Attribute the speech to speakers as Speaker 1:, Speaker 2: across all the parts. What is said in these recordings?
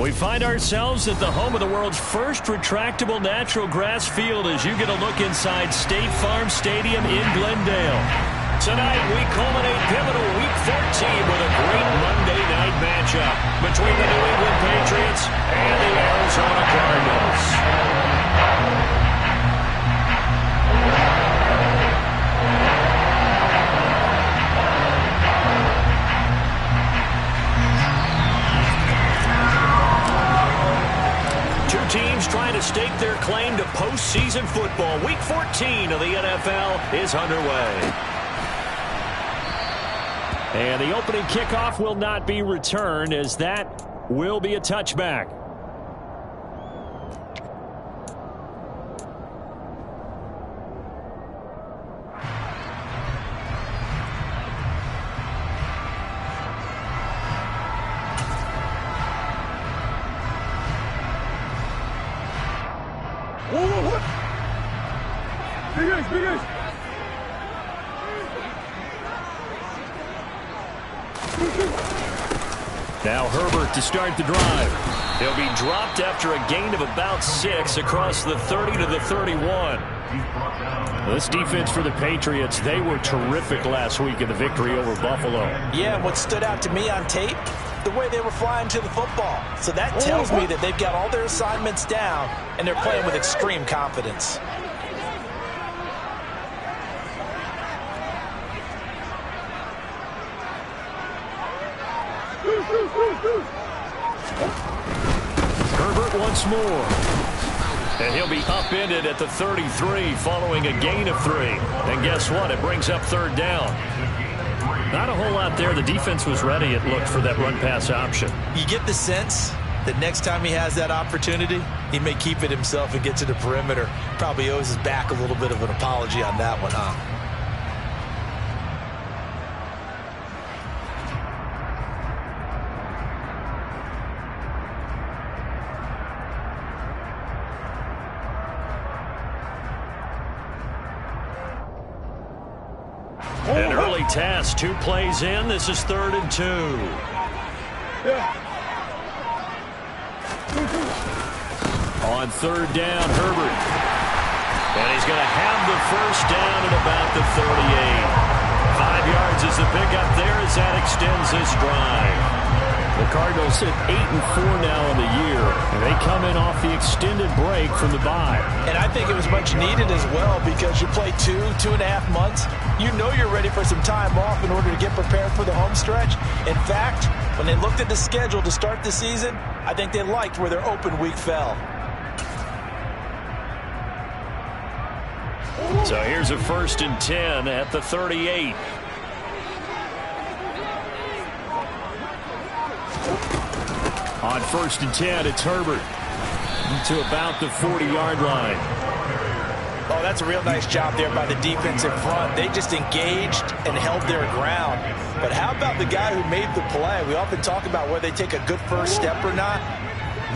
Speaker 1: We find ourselves at the home of the world's first retractable natural grass field as you get a look inside State Farm Stadium in Glendale. Tonight, we culminate pivotal Week 14 with a great Monday night matchup between the New England Patriots and the Arizona Cardinals. Teams trying to stake their claim to postseason football. Week 14 of the NFL is underway. And the opening kickoff will not be returned, as that will be a touchback. Now Herbert to start the drive. He'll be dropped after a gain of about 6 across the 30 to the 31. This defense for the Patriots, they were terrific last week in the victory over Buffalo.
Speaker 2: Yeah, and what stood out to me on tape, the way they were flying to the football. So that tells me that they've got all their assignments down, and they're playing with extreme confidence.
Speaker 1: Herbert once more. And he'll be upended at the 33 following a gain of 3. And guess what? It brings up third down. Not a whole lot there. The defense was ready, it looked, for that run-pass option.
Speaker 2: You get the sense that next time he has that opportunity, he may keep it himself and get to the perimeter. Probably owes his back a little bit of an apology on that one, huh?
Speaker 1: An early task, 2 plays in. This is 3rd and 2. On 3rd down, Herbert. And he's going to have the first down at about the 38. 5 yards is the pickup there as that extends this drive. The Cardinals sit 8-4 now in the year, and they come in off the extended break from the bye.
Speaker 2: And I think it was much needed as well, because you play 2.5 months. You know you're ready for some time off in order to get prepared for the home stretch. In fact, when they looked at the schedule to start the season, I think they liked where their open week fell.
Speaker 1: So here's a 1st and 10 at the 38. On 1st and 10, it's Herbert to about the 40-yard line.
Speaker 2: Oh, that's a real nice job there by the defense in front. They just engaged and held their ground. But how about the guy who made the play? We often talk about whether they take a good first step or not.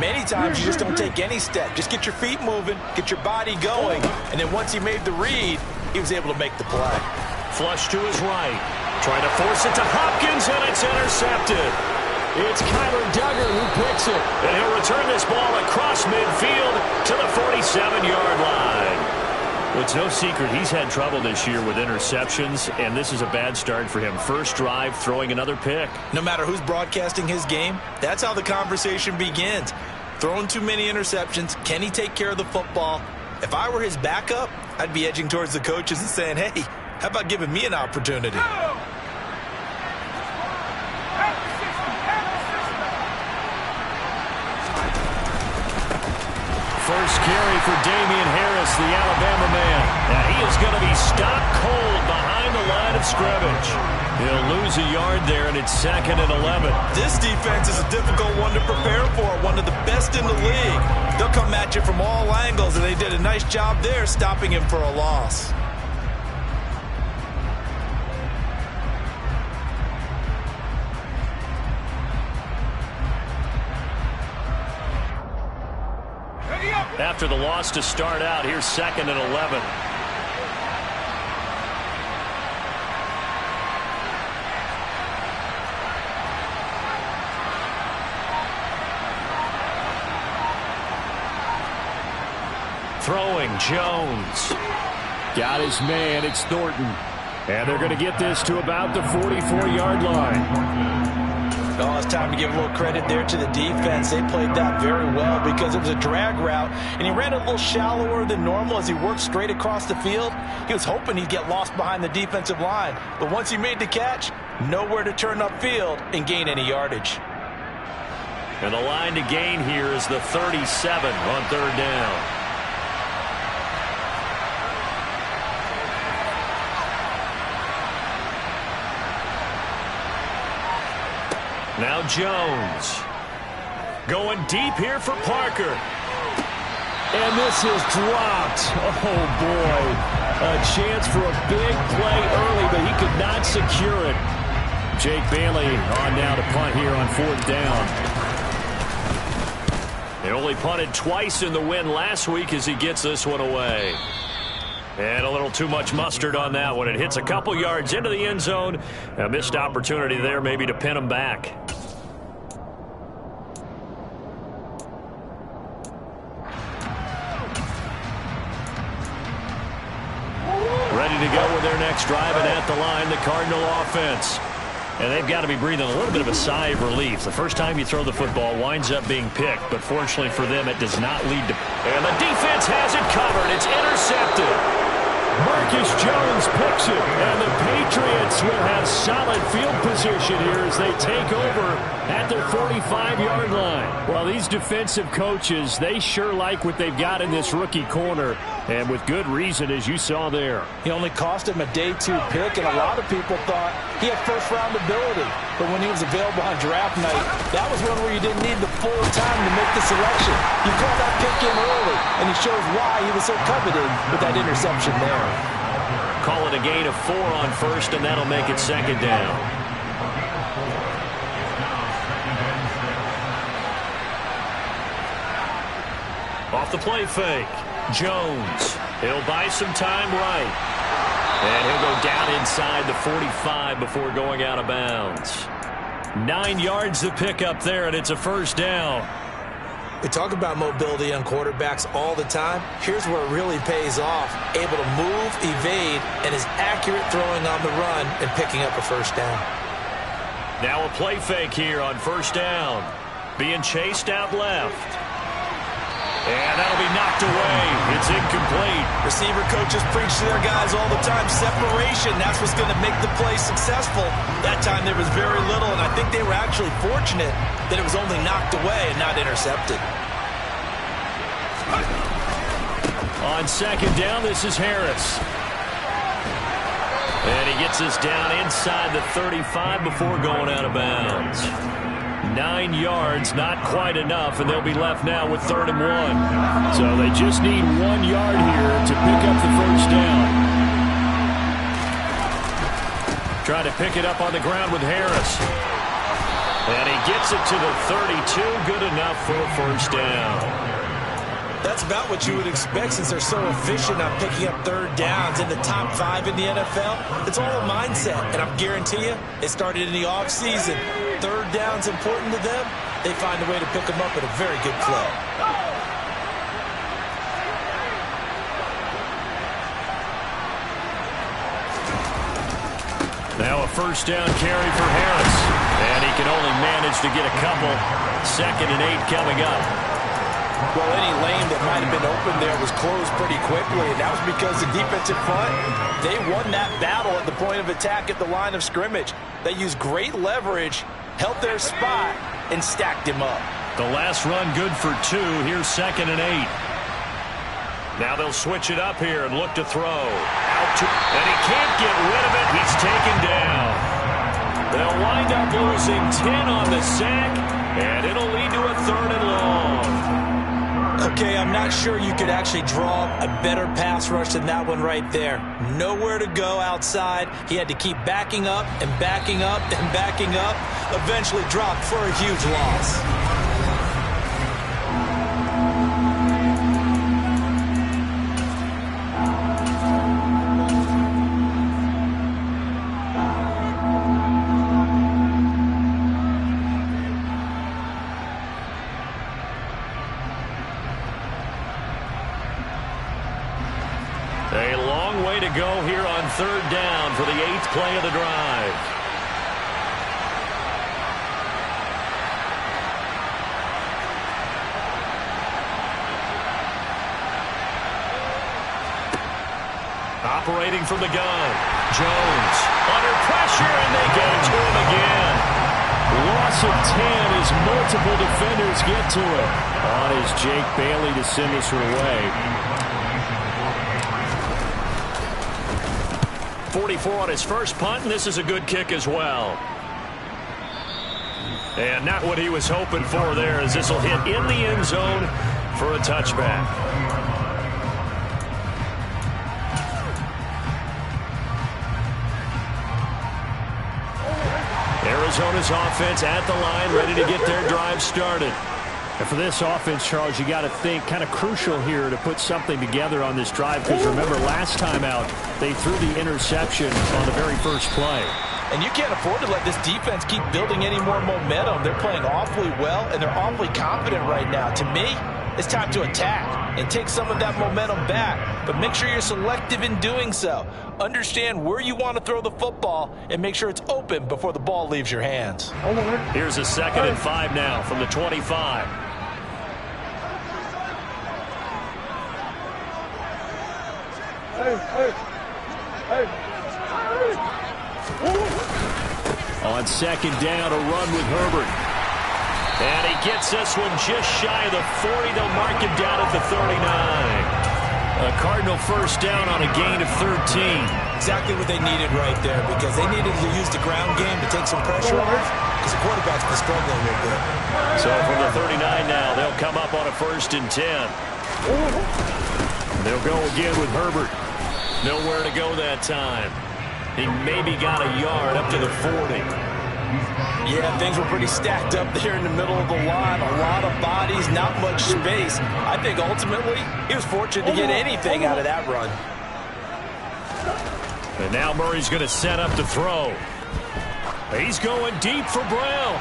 Speaker 2: Many times you just don't take any step. Just get your feet moving, get your body going, and then once he made the read, he was able to make the play.
Speaker 1: Flush to his right. Trying to force it to Hopkins, and it's intercepted. It's Kyler Duggar who picks it. And he'll return this ball across midfield to the 47-yard line. Well, it's no secret he's had trouble this year with interceptions, and this is a bad start for him. First drive, throwing another pick.
Speaker 2: No matter who's broadcasting his game, that's how the conversation begins. Throwing too many interceptions, can he take care of the football? If I were his backup, I'd be edging towards the coaches and saying, hey, how about giving me an opportunity?
Speaker 1: First carry for Damian Harris, the Alabama man. And he is going to be stopped cold behind the line of scrimmage. He'll lose a yard there, and it's 2nd and 11.
Speaker 2: This defense is a difficult one to prepare for, one of the best in the league. They'll come at you from all angles, and they did a nice job there stopping him for a loss.
Speaker 1: After the loss to start out, here's 2nd and 11. Throwing, Jones. Got his man, it's Thornton. And they're going to get this to about the 44-yard line.
Speaker 2: Oh, it's time to give a little credit there to the defense. They played that very well because it was a drag route, and he ran a little shallower than normal as he worked straight across the field. He was hoping he'd get lost behind the defensive line, but once he made the catch, nowhere to turn upfield and gain any yardage.
Speaker 1: And the line to gain here is the 37 on third down. Now Jones. Going deep here for Parker. And this is dropped. Oh, boy. A chance for a big play early, but he could not secure it. Jake Bailey on now to punt here on fourth down. They only punted twice in the win last week as he gets this one away. And a little too much mustard on that one. It hits a couple yards into the end zone. A missed opportunity there maybe to pin him back. Ready to go with their next drive, and at the line, the Cardinal offense. And they've got to be breathing a little bit of a sigh of relief. The first time you throw the football winds up being picked, but fortunately for them, it does not lead to... And the defense has it covered. It's intercepted. Marcus Jones picks it, and the Patriots will have solid field position here as they take over at their 45-yard line. Well, these defensive coaches, they sure like what they've got in this rookie corner, and with good reason, as you saw there.
Speaker 2: He only cost him a day 2 pick, and a lot of people thought he had first-round ability. But when he was available on draft night, that was one where you didn't need the full time to make the selection. You called that pick in early, and he shows why he was so coveted with that interception there.
Speaker 1: Call it a gain of 4 on first, and that'll make it second down. Off the play fake. Jones. He'll buy some time right. And he'll go down inside the 45 before going out of bounds. 9 yards to pick up there, and it's a first down.
Speaker 2: We talk about mobility on quarterbacks all the time. Here's where it really pays off. Able to move, evade, and is accurate throwing on the run and picking up a first down.
Speaker 1: Now a play fake here on first down. Being chased out left. And that'll be knocked away. It's incomplete.
Speaker 2: Receiver coaches preach to their guys all the time. Separation, that's what's going to make the play successful. That time there was very little, and I think they were actually fortunate that it was only knocked away and not intercepted.
Speaker 1: On second down, this is Harris. And he gets us down inside the 35 before going out of bounds. 9 yards, not quite enough, and they'll be left now with 3rd and 1. So they just need 1 yard here to pick up the first down. Try to pick it up on the ground with Harris. And he gets it to the 32, good enough for a first down.
Speaker 2: That's about what you would expect since they're so efficient on picking up 3rd downs in the top 5 in the NFL. It's all a mindset, and I guarantee you, it started in the offseason. 3rd down's important to them. They find a way to pick them up at a very good clip.
Speaker 1: Now a first down carry for Harris. And he can only manage to get a couple. 2nd and 8 coming up.
Speaker 2: Well, any lane that might have been open there was closed pretty quickly, and that was because the defensive front, they won that battle at the point of attack at the line of scrimmage. They used great leverage, held their spot, and stacked him up.
Speaker 1: The last run good for 2. Here's 2nd and 8. Now they'll switch it up here and look to throw. And he can't get rid of it. He's taken down. They'll wind up losing 10 on the sack, and it'll lead to a 3rd and long.
Speaker 2: Okay, I'm not sure you could actually draw a better pass rush than that one right there. Nowhere to go outside. He had to keep backing up and backing up and backing up. Eventually dropped for a huge loss.
Speaker 1: A long way to go here on third down for the 8th play of the drive. Operating from the gun. Jones under pressure, and they get it to him again. Loss of 10 as multiple defenders get to it. On is Jake Bailey to send this away. 44 on his first punt, and this is a good kick as well. And not what he was hoping for there, as this will hit in the end zone for a touchback. Arizona's offense at the line, ready to get their drive started. And for this offense, Charles, you got to think kind of crucial here to put something together on this drive, because remember, last time out, they threw the interception on the very first play.
Speaker 2: And you can't afford to let this defense keep building any more momentum. They're playing awfully well, and they're awfully confident right now. To me, it's time to attack and take some of that momentum back, but make sure you're selective in doing so. Understand where you want to throw the football and make sure it's open before the ball leaves your hands.
Speaker 1: Here's a 2nd and 5 now from the 25. On 2nd down, a run with Herbert. And he gets this one just shy of the 40. They'll mark him down at the 39. A Cardinal first down on a gain of 13.
Speaker 2: Exactly what they needed right there, because they needed to use the ground game to take some pressure off, because the quarterback's been struggling a little bit.
Speaker 1: So from the 39 now, they'll come up on a 1st and 10. They'll go again with Herbert. Nowhere to go that time. He maybe got a yard up to the 40.
Speaker 2: Yeah, things were pretty stacked up there in the middle of the line. A lot of bodies, not much space. I think ultimately he was fortunate to get anything out of that run.
Speaker 1: And now Murray's going to set up to throw. He's going deep for Brown.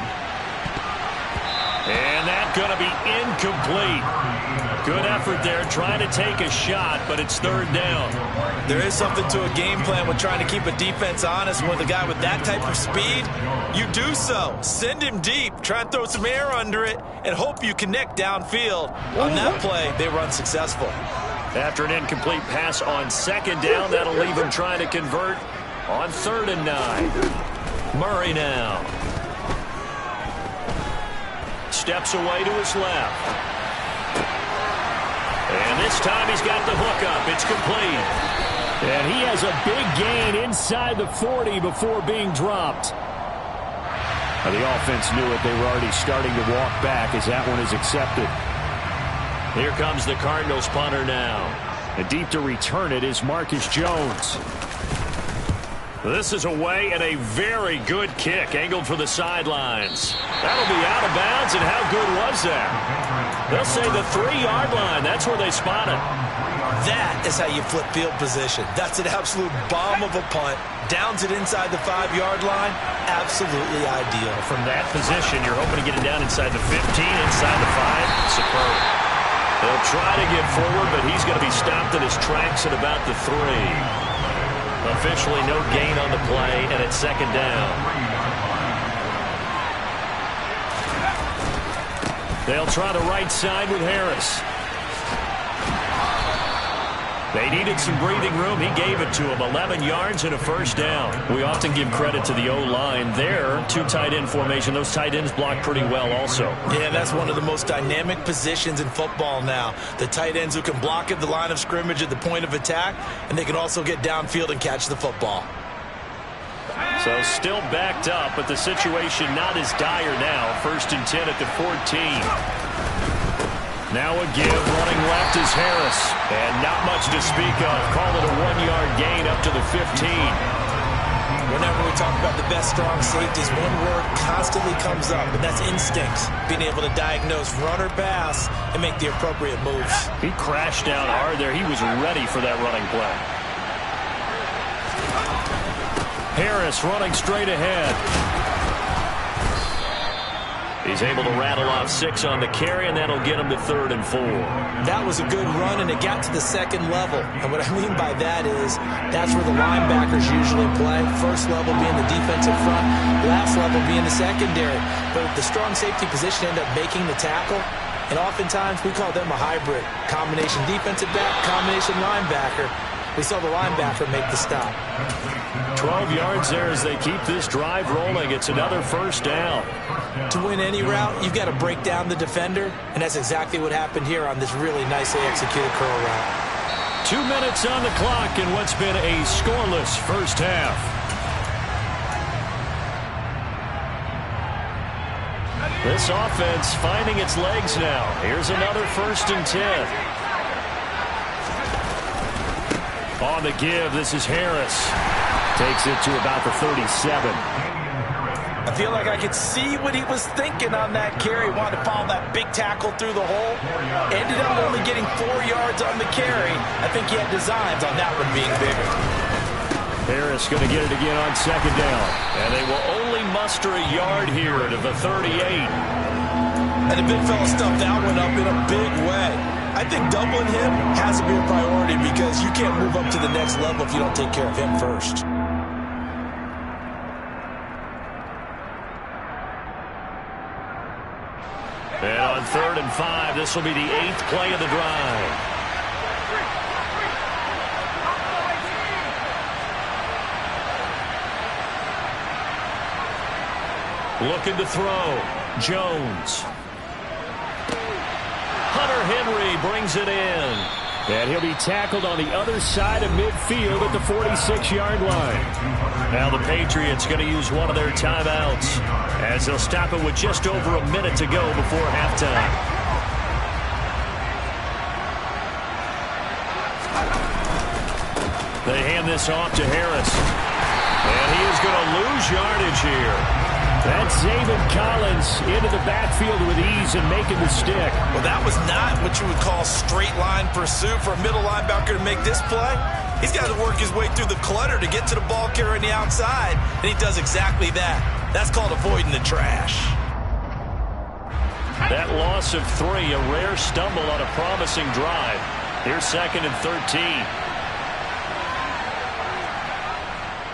Speaker 1: And that's going to be incomplete. Good effort there, trying to take a shot, but it's 3rd down.
Speaker 2: There is something to a game plan with trying to keep a defense honest. With a guy with that type of speed, you do so. Send him deep, try and throw some air under it, and hope you connect downfield. On that play, they were unsuccessful.
Speaker 1: After an incomplete pass on 2nd down, that'll leave him trying to convert on 3rd and 9. Murray now. Steps away to his left. And this time he's got the hook up. It's complete. And he has a big gain inside the 40 before being dropped. Now, the offense knew it. They were already starting to walk back as that one is accepted. Here comes the Cardinals punter now. And deep to return it is Marcus Jones. This is away, and a very good kick angled for the sidelines. That'll be out of bounds, and how good was that? They'll say the 3-yard line. That's where they spot it.
Speaker 2: That is how you flip field position. That's an absolute bomb of a punt. Downs it inside the 5-yard line. Absolutely ideal.
Speaker 1: From that position, you're hoping to get it down inside the 15, inside the 5. Superb. They'll try to get forward, but he's going to be stopped in his tracks at about the 3. Officially no gain on the play, and it's 2nd down. They'll try the right side with Harris. They needed some breathing room. He gave it to him. 11 yards and a 1st down. We often give credit to the O-line there. 2 tight end formation. Those tight ends block pretty well also.
Speaker 2: Yeah, that's one of the most dynamic positions in football now. The tight ends who can block at the line of scrimmage at the point of attack, and they can also get downfield and catch the football.
Speaker 1: So still backed up, but the situation not as dire now. 1st and 10 at the 14. Now a give, running left is Harris. And not much to speak of. Call it a 1-yard gain up to the 15.
Speaker 2: Whenever we talk about the best strong safeties, one word constantly comes up, and that's instincts. Being able to diagnose run or pass and make the appropriate moves.
Speaker 1: He crashed down hard there. He was ready for that running play. Harris running straight ahead. He's able to rattle off 6 on the carry, and that'll get him to 3rd and 4.
Speaker 2: That was a good run, and it got to the second level. And what I mean by that is that's where the linebackers usually play. First level being the defensive front, last level being the secondary. But the strong safety position ended up making the tackle. And oftentimes we call them a hybrid. Combination defensive back, combination linebacker. We saw the linebacker make the stop.
Speaker 1: 12 yards there as they keep this drive rolling. It's another first down.
Speaker 2: To win any route, you've got to break down the defender, and that's exactly what happened here on this really nicely executed curl route.
Speaker 1: 2 minutes on the clock in what's been a scoreless first half. This offense finding its legs now. Here's another 1st and 10. On the give, this is Harris. Takes it to about the 37.
Speaker 2: I feel like I could see what he was thinking on that carry. Wanted to follow that big tackle through the hole. Ended up only getting 4 yards on the carry. I think he had designs on that one being bigger.
Speaker 1: Harris going to get it again on 2nd down. And they will only muster a yard here to the 38.
Speaker 2: And the big fella stuffed that one up in a big way. I think doubling him has to be a priority because you can't move up to the next level if you don't take care of him first.
Speaker 1: And on 3rd and 5, this will be the 8th play of the drive. Looking to throw. Jones. Hunter Henry brings it in. And he'll be tackled on the other side of midfield at the 46-yard line. Now the Patriots going to use one of their timeouts as they'll stop it with just over a minute to go before halftime. They hand this off to Harris. And he is going to lose yardage here. That's David Collins into the backfield with ease and making the stick.
Speaker 2: Well, that was not what you would call straight line pursuit for a middle linebacker to make this play. He's got to work his way through the clutter to get to the ball carrier on the outside, and he does exactly that. That's called avoiding the trash.
Speaker 1: That loss of 3, a rare stumble on a promising drive. Here's 2nd and 13.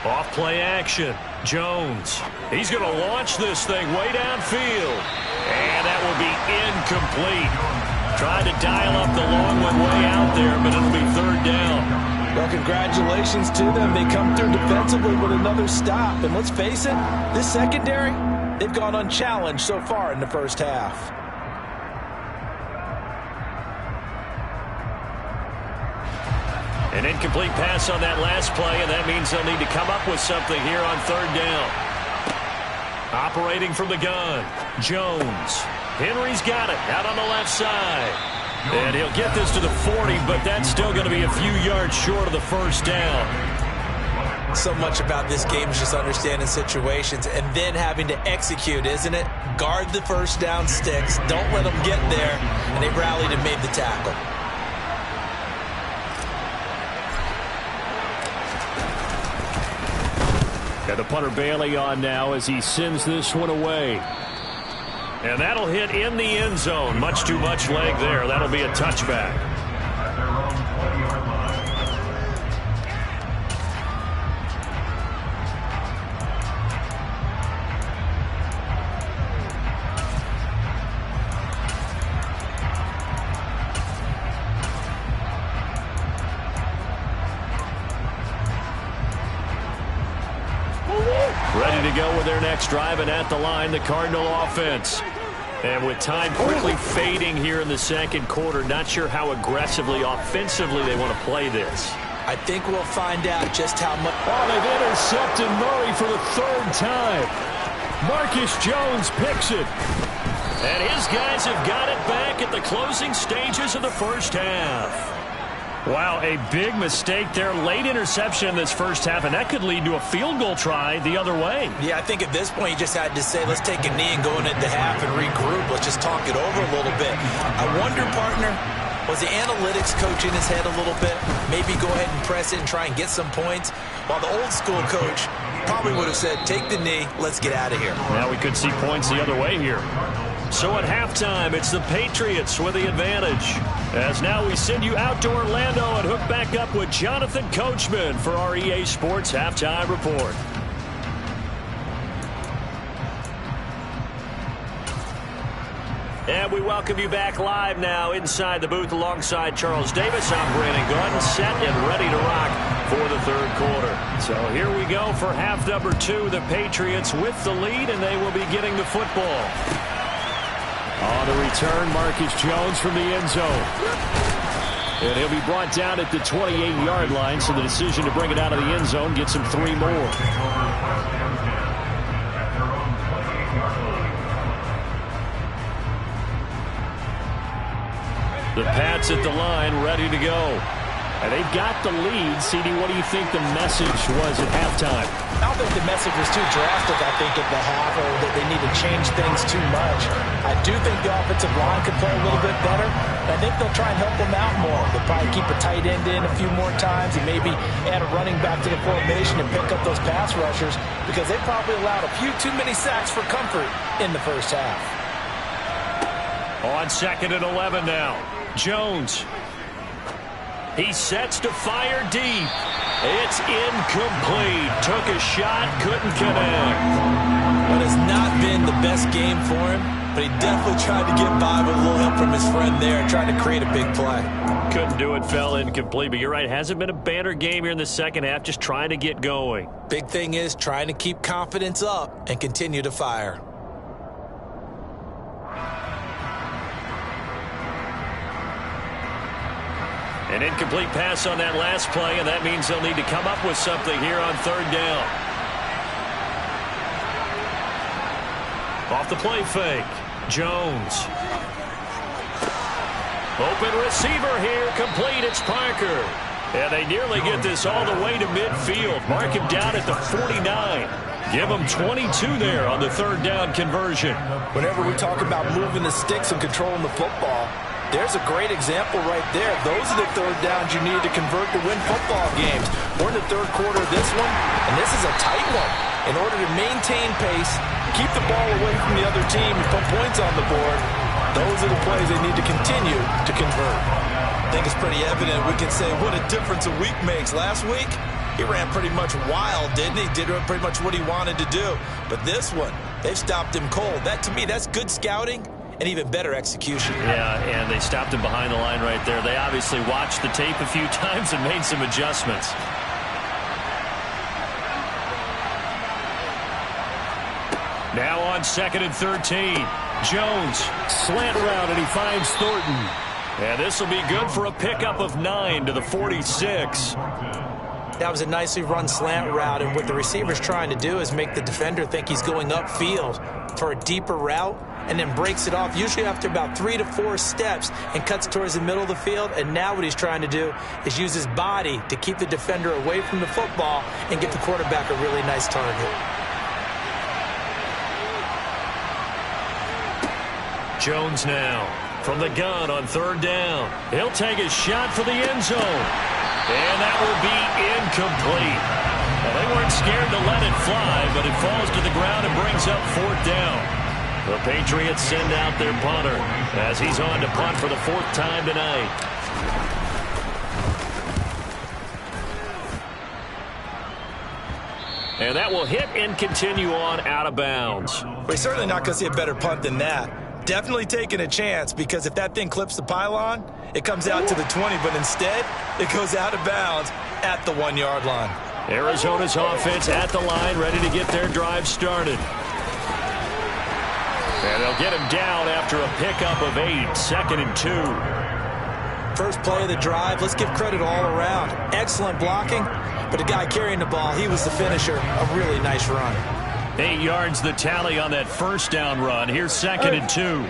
Speaker 1: Off play action. Jones. He's going to launch this thing way downfield. And that will be incomplete. Trying to dial up the long one way out there, but it'll be 3rd down.
Speaker 2: Well, congratulations to them. They come through defensively with another stop. And let's face it, this secondary, they've gone unchallenged so far in the first half.
Speaker 1: An incomplete pass on that last play, and that means they'll need to come up with something here on 3rd down. Operating from the gun, Jones. Henry's got it out on the left side. And he'll get this to the 40, but that's still going to be a few yards short of the 1st down.
Speaker 2: So much about this game is just understanding situations and then having to execute, isn't it? Guard the 1st down sticks. Don't let them get there. And they rallied and made the tackle.
Speaker 1: And the punter Bailey on now as he sends this one away. And that'll hit in the end zone. Much too much leg there. That'll be a touchback. Ready to go with their next drive, and at the line, the Cardinal offense. And with time quickly fading here in the 2nd quarter, not sure how aggressively, offensively they want to play this.
Speaker 2: I think we'll find out just how much.
Speaker 1: Oh, they've intercepted Murray for the 3rd time. Marcus Jones picks it. And his guys have got it back at the closing stages of the first half. Wow, a big mistake there. Late interception in this first half, and that could lead to a field goal try the other way.
Speaker 2: Yeah, I think at this point you just had to say, let's take a knee and go into half and regroup. Let's just talk it over a little bit. I wonder, partner, Was the analytics coach in his head a little bit? Maybe go ahead and press it and try and get some points. While the old school coach probably would have said, take the knee, let's get out of here.
Speaker 1: Now we could see points the other way here. So at halftime, it's the Patriots with the advantage. As now we send you out to Orlando and hook back up with Jonathan Coachman for our EA Sports Halftime Report. And we welcome you back live now inside the booth alongside Charles Davis. I'm Brandon Gunn, set and ready to rock for the third quarter. So here we go for half number 2. The Patriots with the lead, and they will be getting the football. On the return, Marcus Jones from the end zone. And he'll be brought down at the 28-yard line, so the decision to bring it out of the end zone gets him 3 more. The Pats at the line, ready to go. And they've got the lead. CD, what do you think the message was at halftime?
Speaker 2: I don't think the message was too drastic, I think, at the half, or that they need to change things too much. I do think the offensive line could play a little bit better. I think they'll try and help them out more. They'll probably keep a tight end in a few more times and maybe add a running back to the formation and pick up those pass rushers, because they probably allowed a few too many sacks for comfort in the first half.
Speaker 1: On 2nd and 11 now. Jones. He sets to fire deep. It's incomplete. Took a shot, couldn't connect.
Speaker 2: Well, it has not been the best game for him, but he definitely tried to get by with a little help from his friend there, trying to create a big play.
Speaker 1: Couldn't do it, fell incomplete, but you're right. Hasn't been a banner game here in the second half, just trying to get going.
Speaker 2: Big thing is trying to keep confidence up and continue to fire.
Speaker 1: An incomplete pass on that last play, and that means they'll need to come up with something here on 3rd down. Off the play fake. Jones. Open receiver here, complete. It's Parker. And they nearly get this all the way to midfield. Mark him down at the 49. Give him 22 there on the 3rd down conversion.
Speaker 2: Whenever we talk about moving the sticks and controlling the football, there's a great example right there. Those are the 3rd downs you need to convert to win football games. We're in the 3rd quarter of this one, and this is a tight one. In order to maintain pace, keep the ball away from the other team, and put points on the board, those are the plays they need to continue to convert. I think it's pretty evident. We can say what a difference a week makes. Last week, he ran pretty much wild, didn't he? Did pretty much what he wanted to do. But this one, they've stopped him cold. That, to me, that's good scouting and even better execution.
Speaker 1: Yeah, and they stopped him behind the line right there. They obviously watched the tape a few times and made some adjustments. Now on 2nd and 13. Jones, slant route, and he finds Thornton. And this will be good for a pickup of 9 to the 46.
Speaker 2: That was a nicely run slant route, and what the receiver's trying to do is make the defender think he's going upfield for a deeper route, and then breaks it off, usually after about 3 to 4 steps, and cuts towards the middle of the field. And now what he's trying to do is use his body to keep the defender away from the football and get the quarterback a really nice target.
Speaker 1: Jones now from the gun on 3rd down. He'll take a shot for the end zone. And that will be incomplete. Well, they weren't scared to let it fly, but it falls to the ground and brings up 4th down. The Patriots send out their punter as he's on to punt for the 4th time tonight. And that will hit and continue on out of bounds.
Speaker 2: We're certainly not going to see a better punt than that. Definitely taking a chance, because if that thing clips the pylon, it comes out to the 20, but instead it goes out of bounds at the 1-yard line.
Speaker 1: Arizona's offense at the line, ready to get their drive started. And they'll get him down after a pickup of 8, 2nd and 2.
Speaker 2: First play of the drive, let's give credit all around. Excellent blocking, but the guy carrying the ball, he was the finisher. A really nice run.
Speaker 1: 8 yards the tally on that first down run. Here's 2nd and 2.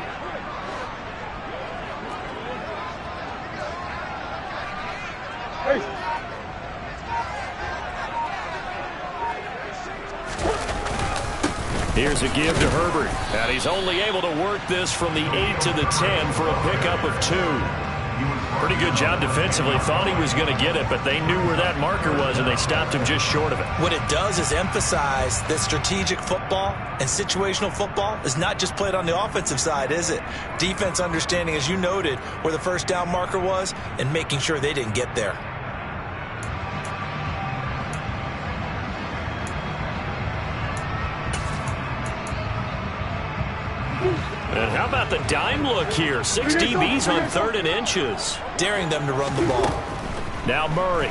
Speaker 1: Here's a give to Herbert. And he's only able to work this from the 8 to the 10 for a pickup of 2. Pretty good job defensively. Thought he was going to get it, but they knew where that marker was, and they stopped him just short of it.
Speaker 2: What it does is emphasize that strategic football and situational football is not just played on the offensive side, is it? Defense understanding, as you noted, where the first down marker was and making sure they didn't get there.
Speaker 1: And how about the dime look here? 6 DBs on 3rd and inches.
Speaker 2: Daring them to run the ball.
Speaker 1: Now Murray.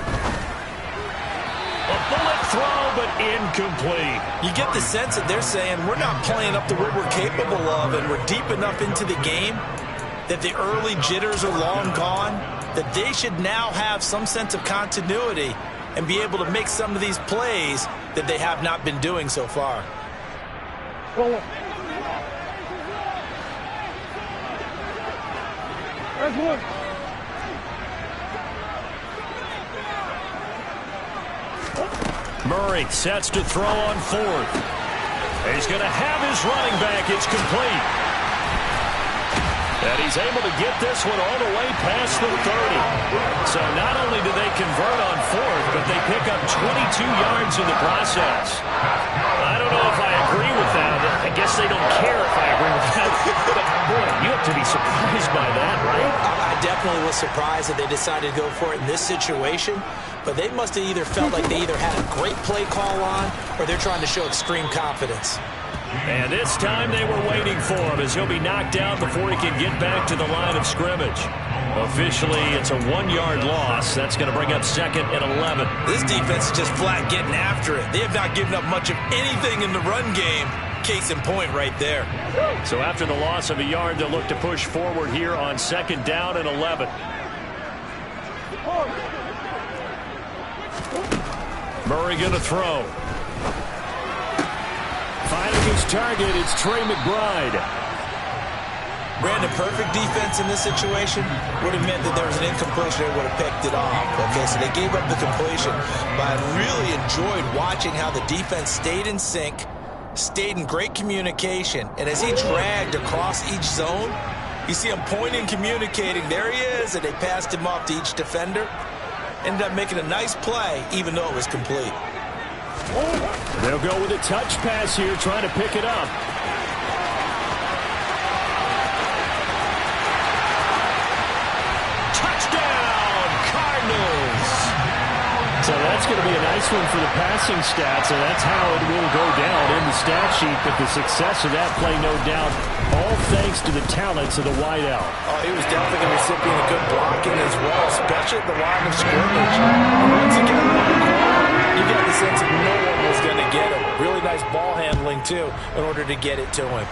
Speaker 1: A bullet throw, but incomplete.
Speaker 2: You get the sense that they're saying we're not playing up to what we're capable of, and we're deep enough into the game that the early jitters are long gone, that they should now have some sense of continuity and be able to make some of these plays that they have not been doing so far.
Speaker 1: Murray sets to throw on 4th. He's going to have his running back. It's complete. And he's able to get this one all the way past the 30. So not only do they convert on 4th, but they pick up 22 yards in the process. I don't know if I agree with that. I guess they don't care if I agree with that. But, boy, you have to be surprised by that, right?
Speaker 2: I definitely was surprised that they decided to go for it in this situation. But they must have either felt like they either had a great play call on or they're trying to show extreme confidence.
Speaker 1: And this time they were waiting for him as he'll be knocked down before he can get back to the line of scrimmage. Officially, it's a 1-yard loss. That's going to bring up 2nd and 11.
Speaker 2: This defense is just flat getting after it. They have not given up much of anything in the run game. Case in point right there.
Speaker 1: So after the loss of a yard, they'll look to push forward here on 2nd down and 11. Murray going to throw. Finding his target, it's Trey McBride.
Speaker 2: Brandon, perfect defense in this situation would have meant that there was an incompletion. They would have picked it off. Okay, so they gave up the completion. But I really enjoyed watching how the defense stayed in sync, stayed in great communication. And as he dragged across each zone, you see him pointing, communicating. There he is, and they passed him off to each defender. Ended up making a nice play, even though it was complete.
Speaker 1: They'll go with a touch pass here, trying to pick it up. Touchdown, Cardinals! So that's going to be a nice one for the passing stats, and that's how it will go down in the stat sheet. But the success of that play, no doubt, all thanks to the talents of the wideout.
Speaker 2: Oh, he was definitely the recipient of good blocking as well, especially at the line of scrimmage. Once again, you get the sense that no one was going to get him. Really nice ball handling, too, in order to get it to him.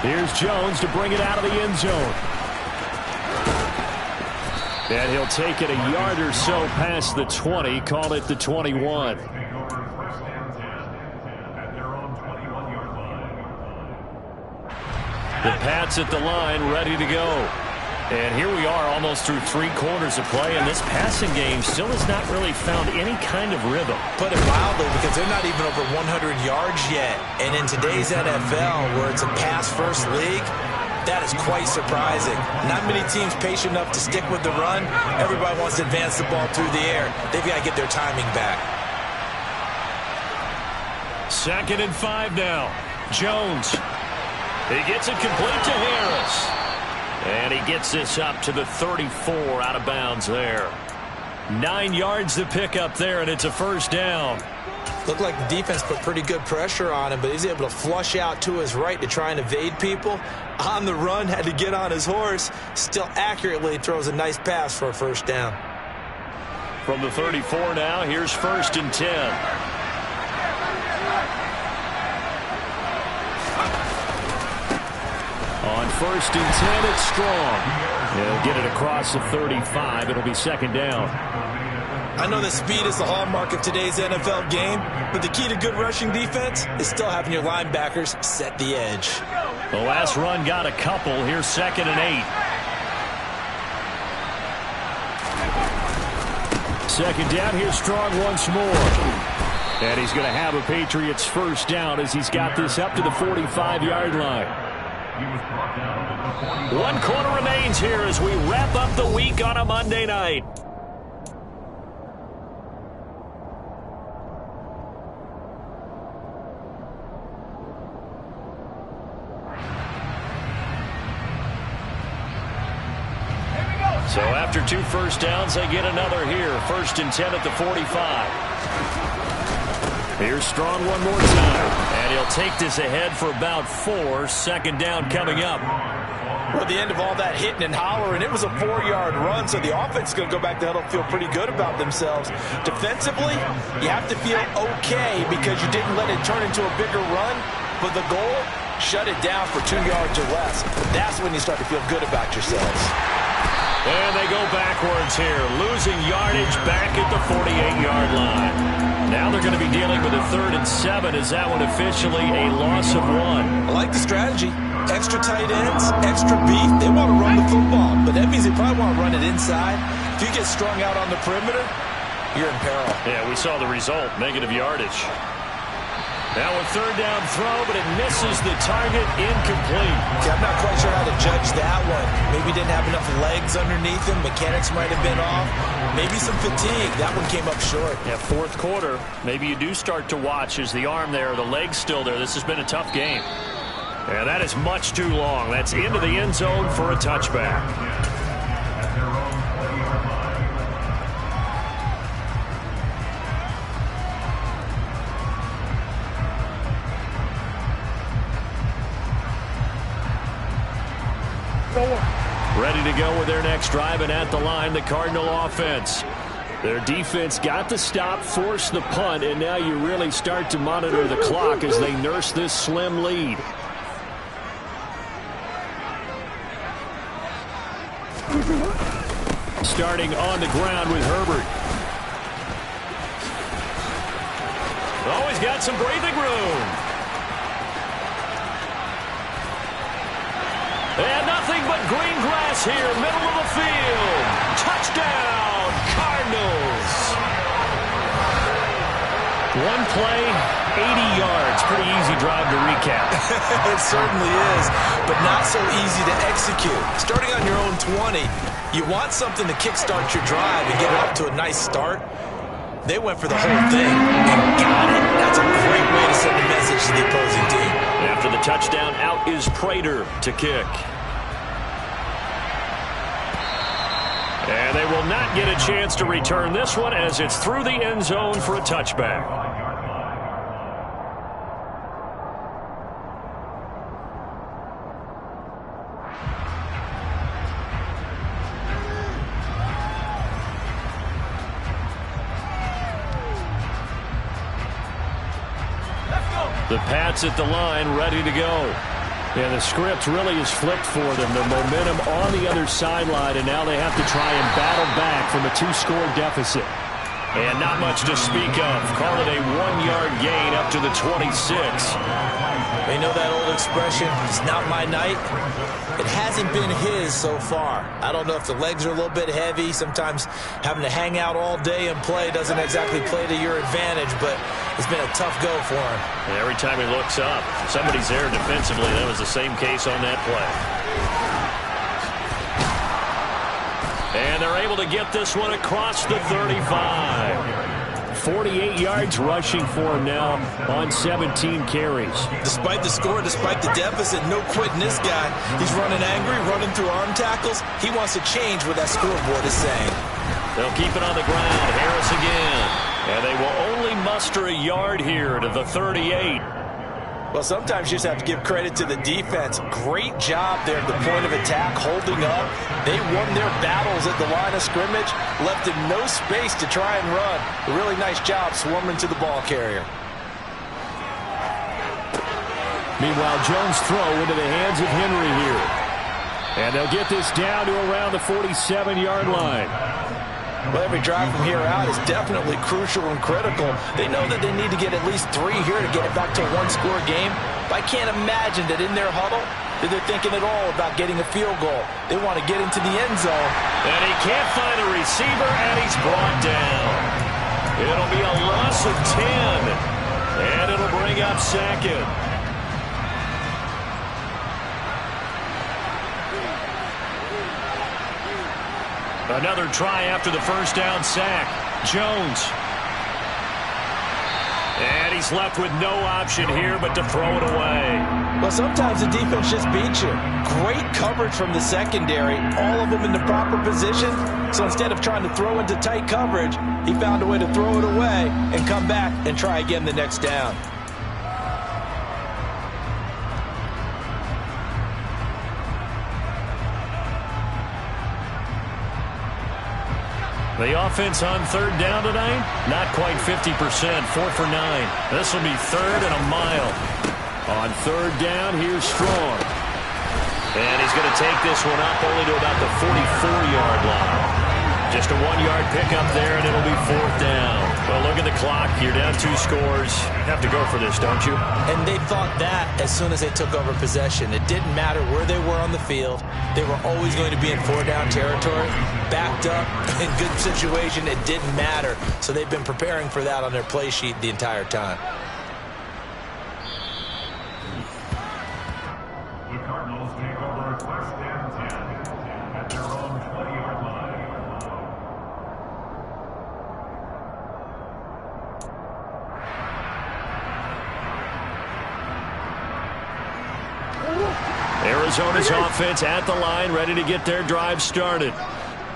Speaker 1: Here's Jones to bring it out of the end zone. And he'll take it a yard or so past the 20, call it the 21. The Pats at the line, ready to go. And here we are almost through 3 quarters of play, and this passing game still has not really found any kind of rhythm.
Speaker 2: Put it mildly, because they're not even over 100 yards yet. And in today's NFL, where it's a pass-first league, that is quite surprising. Not many teams patient enough to stick with the run. Everybody wants to advance the ball through the air. They've got to get their timing back.
Speaker 1: 2nd and 5 now. Jones. He gets it complete to Harris. And he gets this up to the 34, out of bounds there. 9 yards to pick up there, and it's a first down.
Speaker 2: Looked like the defense put pretty good pressure on him, but he's able to flush out to his right to try and evade people. On the run, had to get on his horse. Still accurately throws a nice pass for a first down.
Speaker 1: From the 34 now, here's 1st and 10. On 1st and 10, it's Strong. He'll get it across the 35. It'll be 2nd down.
Speaker 2: I know that speed is the hallmark of today's NFL game, but the key to good rushing defense is still having your linebackers set the edge.
Speaker 1: The last run got a couple. Here's 2nd and 8. 2nd down. Here's Strong once more. And he's going to have a Patriots first down as he's got this up to the 45-yard line. 1 quarter remains here as we wrap up the week on a Monday night. So after 2 first downs, they get another here. 1st and 10 at the 45. Here's Strong one more time. And he'll take this ahead for about 4. 2nd down coming up.
Speaker 2: Well, at the end of all that hitting and hollering, it was a 4-yard run, so the offense is going to go back to huddle, feel pretty good about themselves. Defensively, you have to feel okay because you didn't let it turn into a bigger run, but the goal, shut it down for 2 yards or less. That's when you start to feel good about yourselves.
Speaker 1: And they go backwards here, losing yardage back at the 48-yard line. Now they're going to be dealing with a 3rd and 7. Is that one officially a loss of 1?
Speaker 2: I like the strategy. Extra tight ends, extra beef. They want to run the football, but that means they probably want to run it inside. If you get strung out on the perimeter, you're in peril.
Speaker 1: Yeah, we saw the result, negative yardage. Now a 3rd down throw, but it misses the target, incomplete.
Speaker 2: See, I'm not quite sure how to judge that one. Maybe didn't have enough legs underneath him. Mechanics might have been off. Maybe some fatigue. That one came up short.
Speaker 1: Yeah, 4th quarter. Maybe you do start to watch as the arm there, the leg's still there. This has been a tough game. And that is much too long. That's into the end zone for a touchback. Ready to go with their next drive, and at the line, the Cardinal offense. Their defense got the stop, forced the punt, and now you really start to monitor the clock as they nurse this slim lead. Starting on the ground with Herbert. Oh, he's got some breathing room. And nothing but green grass here, middle of the field. Touchdown, Cardinals. 1 play, 80 yards. Pretty easy drive to recap.
Speaker 2: It certainly is, but not so easy to execute. Starting on your own 20, you want something to kickstart your drive and get it up to a nice start. They went for the whole thing and got it. That's a great way to send a message to the opposing team.
Speaker 1: After the touchdown, out is Prater to kick. And they will not get a chance to return this one as it's through the end zone for a touchback. The Pats at the line, ready to go. Yeah, the script really is flipped for them. The momentum on the other sideline, and now they have to try and battle back from a 2-score deficit. And not much to speak of. Call it a 1-yard gain up to the 26.
Speaker 2: You know that old expression, it's not my night? It hasn't been his so far. I don't know if the legs are a little bit heavy. Sometimes having to hang out all day and play doesn't exactly play to your advantage, but it's been a tough go for him.
Speaker 1: And every time he looks up, somebody's there defensively. That was the same case on that play. And they're able to get this one across the 35. 48 yards rushing for him now on 17 carries.
Speaker 2: Despite the score, despite the deficit, no quitting this guy. He's running angry, running through arm tackles. He wants to change what that scoreboard is saying.
Speaker 1: They'll keep it on the ground. Harris again. And they will only muster a yard here to the 38.
Speaker 2: Well, sometimes you just have to give credit to the defense. Great job there at the point of attack, holding up. They won their battles at the line of scrimmage, left him no space to try and run. A really nice job swarming to the ball carrier.
Speaker 1: Meanwhile, Jones' throw into the hands of Henry here. And they'll get this down to around the 47-yard line.
Speaker 2: Well, every drive from here out is definitely crucial and critical. They know that they need to get at least 3 here to get it back to a 1-score game. But I can't imagine that in their huddle that they're thinking at all about getting a field goal. They want to get into the end zone.
Speaker 1: And he can't find a receiver, and he's brought down. It'll be a loss of 10. And it'll bring up second. Another try after the first down sack. Jones. And he's left with no option here but to throw it away.
Speaker 2: Well, sometimes the defense just beats you. Great coverage from the secondary, all of them in the proper position. So instead of trying to throw into tight coverage, he found a way to throw it away and come back and try again the next down.
Speaker 1: The offense on third down tonight, not quite 50%, 4 for 9. This will be third and a mile. On third down, here's Strong. And he's going to take this one up only to about the 44-yard line. Just a 1-yard pickup there, and it'll be fourth down. Well, look at the clock. You're down 2 scores. You have to go for this, don't you?
Speaker 2: And they thought that as soon as they took over possession. It didn't matter where they were on the field. They were always going to be in 4-down territory. Backed up, in good situation, it didn't matter. So they've been preparing for that on their play sheet the entire time.
Speaker 3: The Cardinals take over at first and 10 at their own 20-yard line.
Speaker 1: Arizona's offense at the line, ready to get their drive started.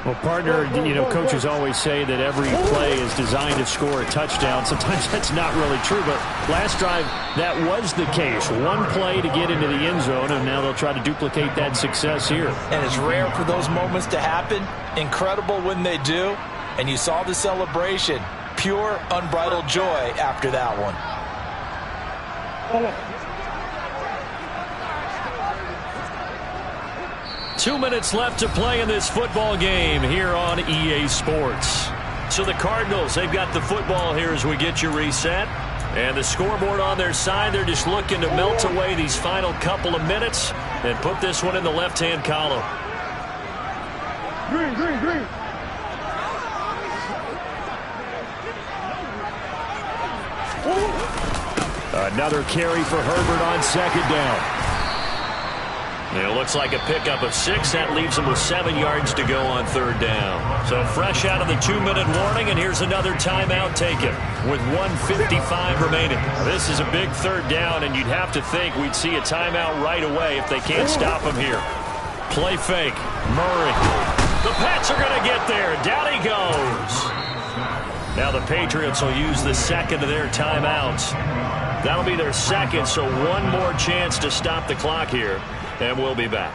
Speaker 1: Well, partner, coaches always say that every play is designed to score a touchdown. Sometimes that's not really true, but last drive, that was the case. One play to get into the end zone, and now they'll try to duplicate that success here.
Speaker 2: And it's rare for those moments to happen. Incredible when they do. And you saw the celebration. Pure, unbridled joy after that one.
Speaker 1: 2 minutes left to play in this football game here on EA Sports. So the Cardinals, they've got the football here as we get you reset. And the scoreboard on their side, they're just looking to melt away these final couple of minutes and put this one in the left-hand column.
Speaker 3: Green, green, green.
Speaker 1: Another carry for Herbert on second down. It looks like a pickup of 6. That leaves him with 7 yards to go on third down. So fresh out of the 2-minute warning, and here's another timeout taken with 1:55 remaining. This is a big third down, and you'd have to think we'd see a timeout right away if they can't stop him here. Play fake. Murray. The Pats are going to get there. Down he goes. Now the Patriots will use the second of their timeouts. That'll be their second, so one more chance to stop the clock here. And we'll be back.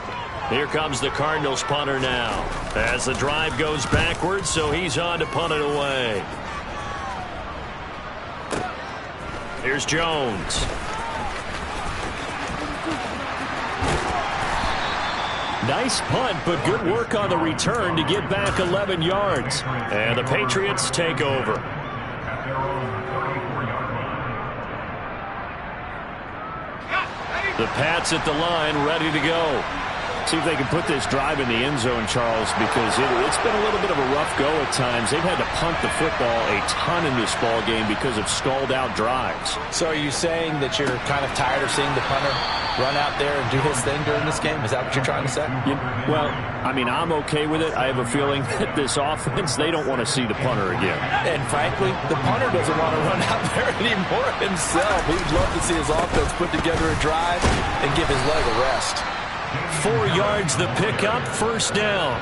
Speaker 1: Here comes the Cardinals punter now. As the drive goes backwards, so he's on to punt it away. Here's Jones. Nice punt, but good work on the return to get back 11 yards. And the Patriots take over. The Pats at the line, ready to go. See if they can put this drive in the end zone, Charles, because it's been a little bit of a rough go at times. They've had to punt the football a ton in this ball game because of stalled-out drives.
Speaker 2: So are you saying that you're kind of tired of seeing the punter run out there and do his thing during this game? Is that what you're trying to say?
Speaker 1: Well, I mean, I'm okay with it. I have a feeling that this offense, they don't want to see the punter again.
Speaker 2: And frankly, the punter doesn't want to run out there anymore himself. He'd love to see his offense put together a drive and give his leg a rest.
Speaker 1: 4 yards the pickup, first down.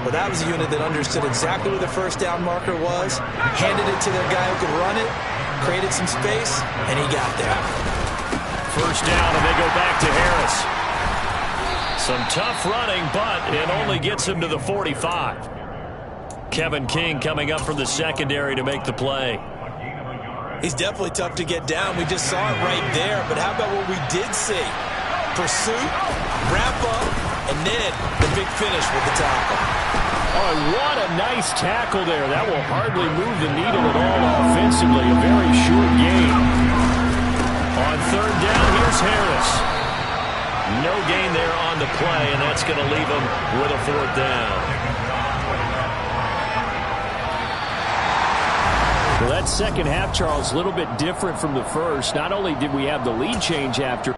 Speaker 2: Well, that was a unit that understood exactly where the first down marker was, handed it to their guy who could run it, created some space, and he got there.
Speaker 1: First down, and they go back to Harris. Some tough running, but it only gets him to the 45. Kevin King coming up from the secondary to make the play.
Speaker 2: He's definitely tough to get down. We just saw it right there, but how about what we did see? Pursuit, wrap up, and then the big finish with the tackle.
Speaker 1: Oh, what a nice tackle there. That will hardly move the needle at all offensively. A very short game. On third down, here's Harris. No gain there on the play, and that's going to leave him with a fourth down. Well, that second half, Charles, a little bit different from the first. Not only did we have the lead change after